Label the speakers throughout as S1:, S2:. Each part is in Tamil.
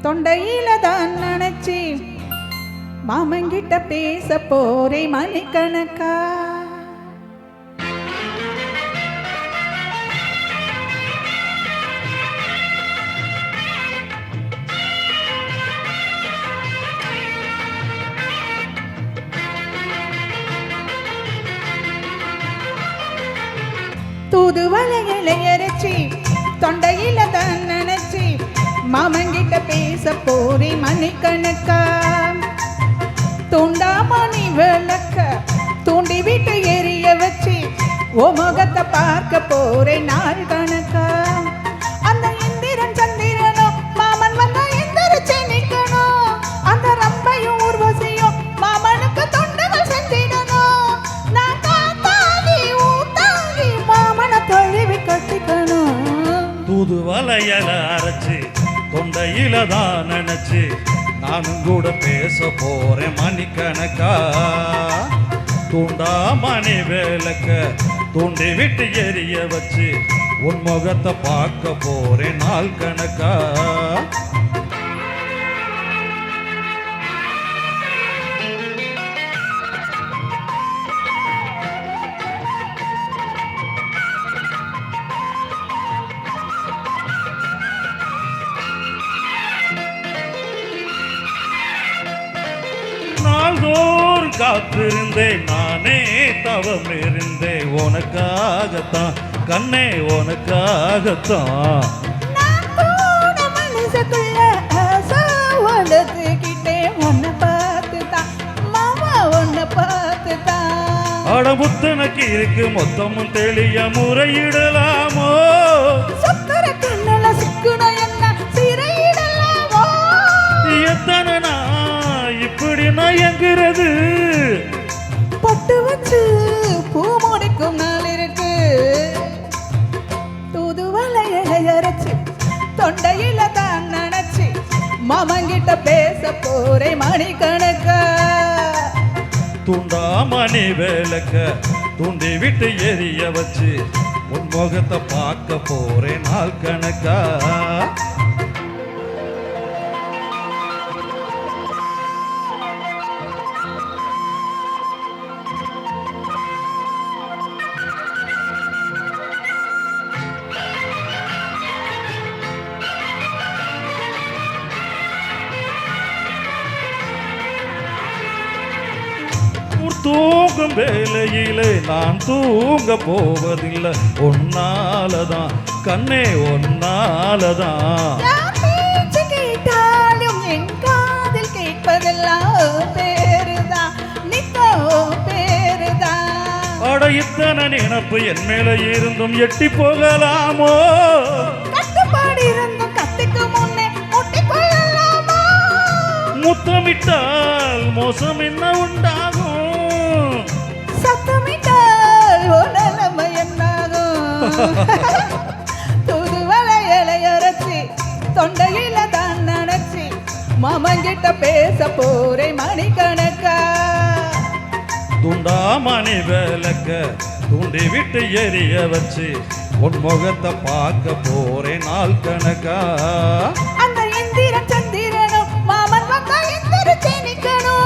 S1: தொண்டையில தான் நினைச்சி மாமங்கிட்ட பேச போரே மணிக்கணக்கா. தூதுவளைகளை அரைச்சி தொண்டையில தான் நினைச்சி மாமங்கிட்ட பேச போரே மணிக்கணக்கா. தூண்டாமணி விளக்க தூண்டி விட்டு எரிய வச்சு ஓ முகத்தை பார்க்க போரே நாள் கணக்கா. அந்த இந்திரன் சந்திரனும் மாமன் வந்தா எந்திரிச்சு நிக்கணும். அந்த ரம்பையும் ஊர்வசியும் மாமனுக்கு தொண்டுகள் செஞ்சிடணும். நான் காத்தாகி ஊத்தாகி மாமனை தொழுவி கட்டிக்கணும்.
S2: தூது வளையல அரைச்சி தொண்டையில தான் நினைச்சு நானும் கூட பேச போறேன் மணிக்கணக்கா. தூண்டா மணி விளக்க தூண்டி விட்டு எரிய வச்சு உன் முகத்தை பார்க்க போறேன் நாள் கணக்கா. நாள்தோறும் காத்திருந்தேன் நானே தவம் இருந்தேன் உனக்காகத்தான் கண்ணே உனக்காகத்தான்.
S1: மனசுக்குள்ள ஆசை வளர்த்துக்கிட்டே உன்னை பார்த்துதான் மாமா உன்னை பார்த்துதான்.
S2: அடபுத்தனுக்கு இருக்கு மொத்தமும் தெளிய முறையிடலாமோ.
S1: சுத்தர கண்ணல சிக்குன என்ன சிறையிடலாமோ.
S2: எத்தனை இப்படி நயங்குறது
S1: பொட்டு வச்சு பூ முடிக்கும் நாள் இருக்கு. தூதுவளையை அரைச்சு தொண்டையில தான் நினைச்சு மாமங்கிட்ட பேச போரே மணிக்கணக்கா.
S2: தூண்டா மணி விளக்க தூண்டி விட்டு எரிய வச்சு உன் முகத்தை பார்க்க போறேன் நாள் கணக்கா. தூங்கும் வேலையிலே நான் தூங்க போவதில்லை ஒன்னாலதான் கண்ணே ஒன்னாலதான்.
S1: கேட்டாலும் என் காதில் கேட்பதெல்லாம் பேருதான் நித்தோ பேருதான்.
S2: அட இத்தனை நினப்பு என் மேல இருந்தும் எட்டி போகலாமோ.
S1: கட்டுப்பாடு இருந்தும் கத்திக்கு முன்னே முட்டி கொள்ளலாமோ.
S2: முத்தமிட்டால் மோசம் என்ன உண்டாகும்.
S1: சத்தமிட்டால் உடலமை என்னாகும். தூதுவளையலை அரைச்சி தொண்டையில தான் நினைச்சி மாமங்கிட்ட பேச போரே மணிக்கணக்கா.
S2: துண்டா மணி விளக்க தூண்டி விட்டு எரிய வச்சு உன் முகத்தை பார்க்க போறேன் நாள் கணக்கா.
S1: அந்த இந்திரன் சந்திரனும் மாமன் வந்தா எந்திரிச்சு நிக்கணும்.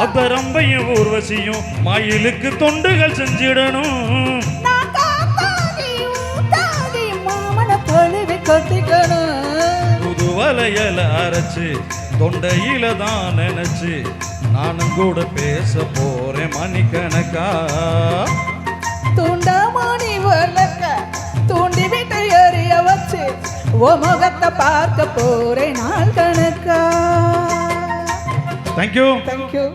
S2: அந்த ரம்பையும் ஊர்வசியும் மயிலுக்கு தொண்டுகள் செஞ்சிடணும்.
S1: நான் காத்தாகி ஊத்தாகி மாமனை தொழுவி கட்டிக்கணும்.
S2: புது வளையல அரைச்சு தொண்டையில தான் நினைச்சு நானும் கூட பேச போறேன் மணிக்கணக்கா.
S1: தூண்டாமணி விளக்க தூண்டி விட்டு எரிய வச்சு ஓ முகத்தை பார்க்க போறேன் நாள் கணக்கா.
S2: தேங்க்யூ.
S1: தேங்க்யூ.